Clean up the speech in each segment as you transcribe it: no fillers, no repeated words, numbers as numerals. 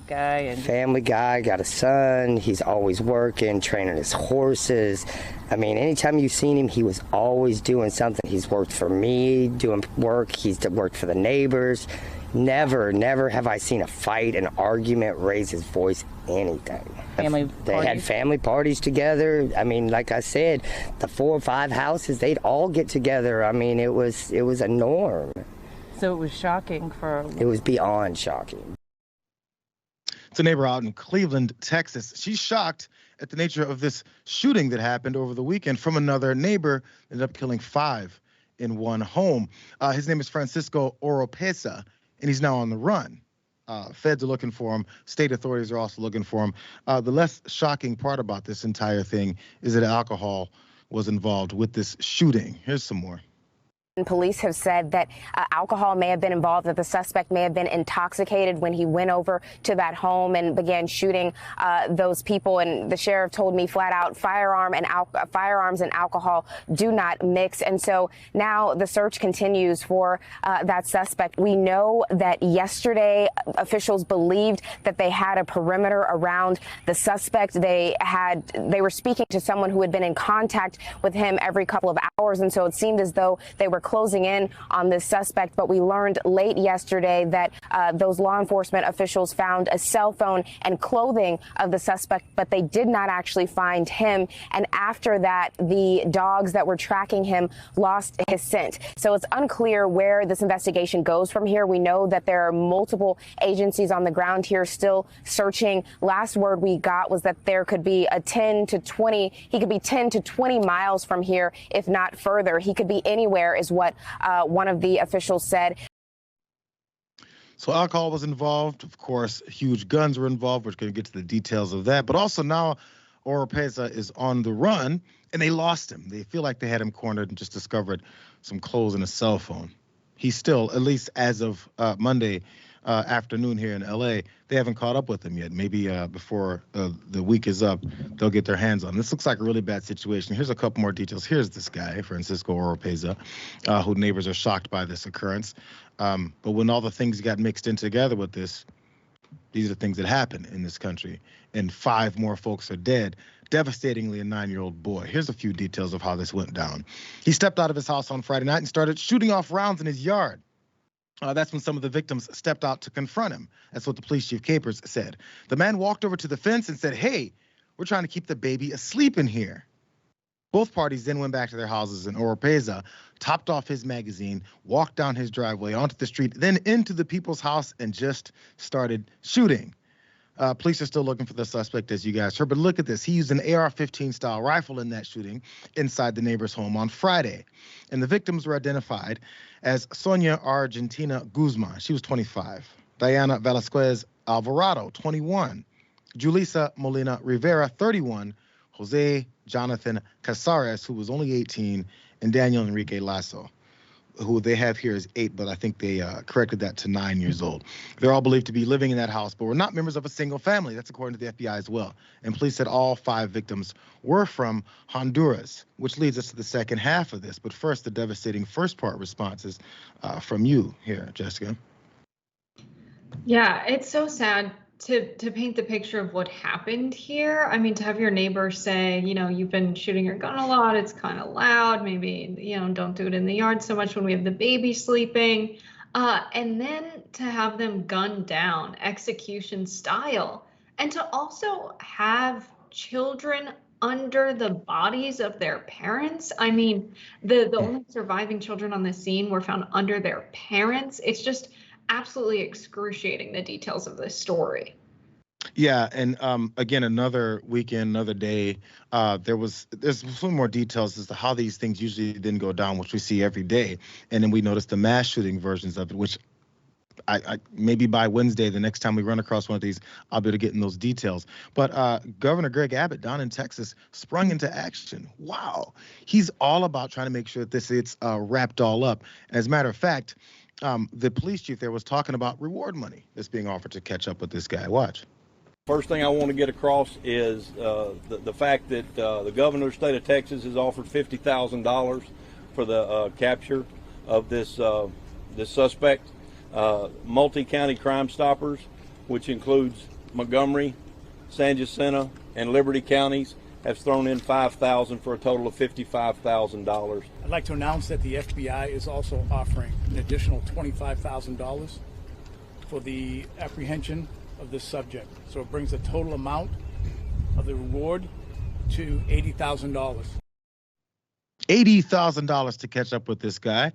Guy and family guy, got a son. He's always working, training his horses. I mean, anytime you've seen him, he was always doing something. He's worked for me, doing work. He's worked for the neighbors. Never have I seen a fight, an argument, raise his voice, anything. They had family parties together. I mean, like I said, the 4 or 5 houses, they'd all get together. I mean, it was a norm. So it was shocking It was beyond shocking. It's a neighbor out in Cleveland, Texas. She's shocked at the nature of this shooting that happened over the weekend from another neighbor. Ended up killing 5 in one home. His name is Francisco Oropesa, and he's now on the run. Feds are looking for him. State authorities are also looking for him. The less shocking part about this entire thing is that alcohol was involved with this shooting. Here's some more. Police have said that alcohol may have been involved, that the suspect may have been intoxicated when he went over to that home and began shooting those people. And the sheriff told me flat out, firearms and alcohol do not mix. And so now the search continues for that suspect. We know that yesterday officials believed that they had a perimeter around the suspect. They were speaking to someone who had been in contact with him every couple of hours. And so it seemed as though they were closing in on this suspect. But we learned late yesterday that those law enforcement officials found a cell phone and clothing of the suspect, but they did not actually find him. And after that, the dogs that were tracking him lost his scent. So it's unclear where this investigation goes from here. We know that there are multiple agencies on the ground here still searching. Last word we got was that there could be he could be 10 to 20 miles from here, if not further. He could be anywhere, is what one of the officials said. So alcohol was involved. Of course, huge guns were involved. We're going to get to the details of that. But also now Oropesa is on the run, and they lost him. They feel like they had him cornered and just discovered some clothes and a cell phone. He's still, at least as of Monday afternoon here in L.A., they haven't caught up with him yet. Maybe before the week is up, they'll get their hands on him. This looks like a really bad situation. Here's a couple more details. Here's this guy, Francisco Oropesa, who neighbors are shocked by this occurrence. But when all the things got mixed in together with this, these are things that happen in this country. And 5 more folks are dead. Devastatingly, a 9-year-old boy. Here's a few details of how this went down. He stepped out of his house on Friday night and started shooting off rounds in his yard. That's when some of the victims stepped out to confront him. That's what the police chief Capers said. The man walked over to the fence and said, "Hey, we're trying to keep the baby asleep in here." Both parties then went back to their houses, and Oropesa topped off his magazine, walked down his driveway onto the street, then into the people's house and just started shooting. Police are still looking for the suspect, as you guys heard, but look at this. He used an AR-15 style rifle in that shooting inside the neighbor's home on Friday. And the victims were identified as Sonia Argentina Guzman. She was 25. Diana Velasquez Alvarado, 21. Julissa Molina Rivera, 31. Jose Jonathan Casares, who was only 18. And Daniel Enrique Lasso, who they have here is 8, but I think they corrected that to 9 years old. They're all believed to be living in that house, but were not members of a single family. That's according to the FBI as well. And police said all 5 victims were from Honduras, which leads us to the second half of this. But first, the devastating first part responses from you here, Jessica. Yeah, it's so sad to paint the picture of what happened here. I mean, to have your neighbor say, you've been shooting your gun a lot, it's kind of loud, maybe, don't do it in the yard so much when we have the baby sleeping. And then to have them gunned down execution style, and to also have children under the bodies of their parents. I mean, the only surviving children on the scene were found under their parents. It's just absolutely excruciating, the details of this story. Yeah, and again, another weekend, another day. There's some more details as to how these things usually then go down, which we see every day. And then we notice the mass shooting versions of it, which I maybe by Wednesday, the next time we run across one of these, I'll be able to get in those details. But Governor Greg Abbott down in Texas sprung into action. Wow. He's all about trying to make sure that this is wrapped all up. As a matter of fact, the police chief there was talking about reward money that's being offered to catch up with this guy. Watch. First thing I want to get across is the fact that the governor of the state of Texas has offered $50,000 for the capture of this suspect. Multi-county Crime Stoppers which includes Montgomery, San Jacinto, and Liberty counties, has thrown in $5,000 for a total of $55,000. I'd like to announce that the FBI is also offering an additional $25,000 for the apprehension of this subject. So it brings the total amount of the reward to $80,000. $80,000 to catch up with this guy.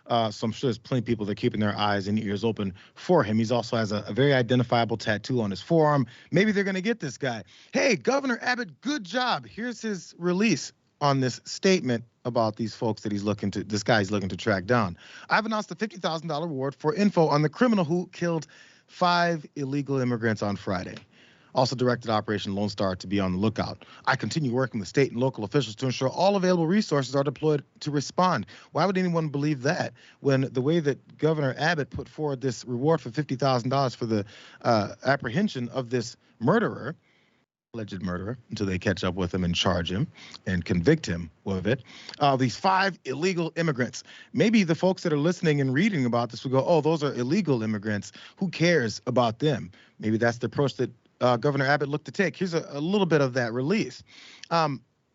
So I'm sure there's plenty of people that are keeping their eyes and ears open for him. He's also has a very identifiable tattoo on his forearm. Maybe they're going to get this guy. Hey, Governor Abbott, good job. Here's his release on this statement about these folks that this guy's looking to track down. I've announced a $50,000 reward for info on the criminal who killed 5 illegal immigrants on Friday. Also directed Operation Lone Star to be on the lookout. I continue working with state and local officials to ensure all available resources are deployed to respond. Why would anyone believe that when the way that Governor Abbott put forward this reward for $50,000 for the apprehension of this murderer, alleged murderer, until they catch up with him and charge him and convict him of it. These 5 illegal immigrants. Maybe the folks that are listening and reading about this will go, oh, those are illegal immigrants. Who cares about them? Maybe that's the approach that Governor Abbott looked to take. Here's a little bit of that release.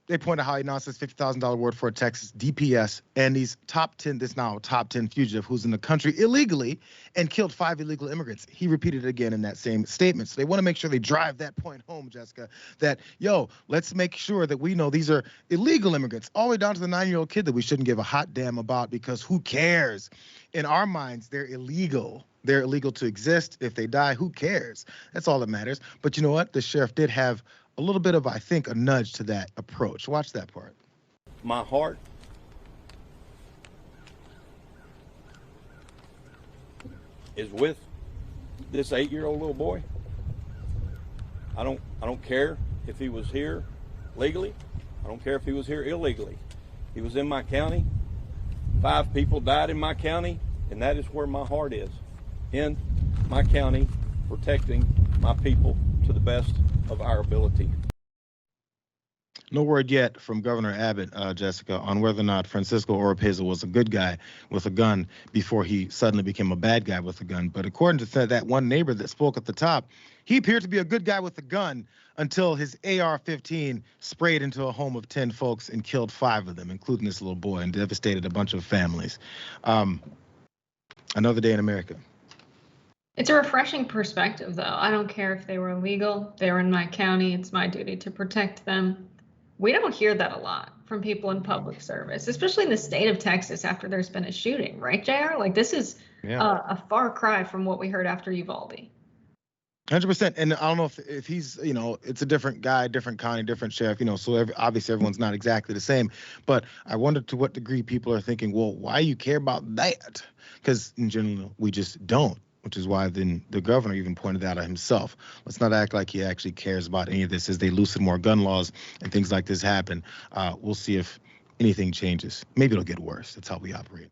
They point out how he announced this $50,000 award for a Texas DPS and these top 10 fugitive who's in the country illegally and killed 5 illegal immigrants. He repeated it again in that same statement. So they want to make sure they drive that point home, Jessica, that, let's make sure that we know these are illegal immigrants, all the way down to the 9-year-old kid that we shouldn't give a hot damn about because who cares? In our minds, they're illegal. They're illegal to exist. If they die, who cares? That's all that matters. But you know what? The sheriff did have a little bit of, I think, a nudge to that approach. Watch that part. My heart is with this 8-year-old little boy. I don't care if he was here legally. I don't care if he was here illegally. He was in my county. 5 people died in my county, and that is where my heart is. In my county, protecting my people to the best of our ability. No word yet from Governor Abbott, Jessica, on whether or not Francisco Oropesa was a good guy with a gun before he suddenly became a bad guy with a gun. But according to that one neighbor that spoke at the top, he appeared to be a good guy with a gun until his AR-15 sprayed into a home of 10 folks and killed 5 of them, including this little boy, and devastated a bunch of families. Another day in America. It's a refreshing perspective, though. I don't care if they were illegal. They're in my county. It's my duty to protect them. We don't hear that a lot from people in public service, especially in the state of Texas after there's been a shooting, right, Jayar? Like, this is a far cry from what we heard after Uvalde. 100%. And I don't know if he's, it's a different guy, different county, different sheriff, so obviously everyone's not exactly the same. But I wonder to what degree people are thinking, well, why you care about that? Because in general, we just don't. Which is why then the governor even pointed that out himself. Let's not act like he actually cares about any of this. As they loosen more gun laws and things like this happen, we'll see if anything changes. Maybe it'll get worse. That's how we operate.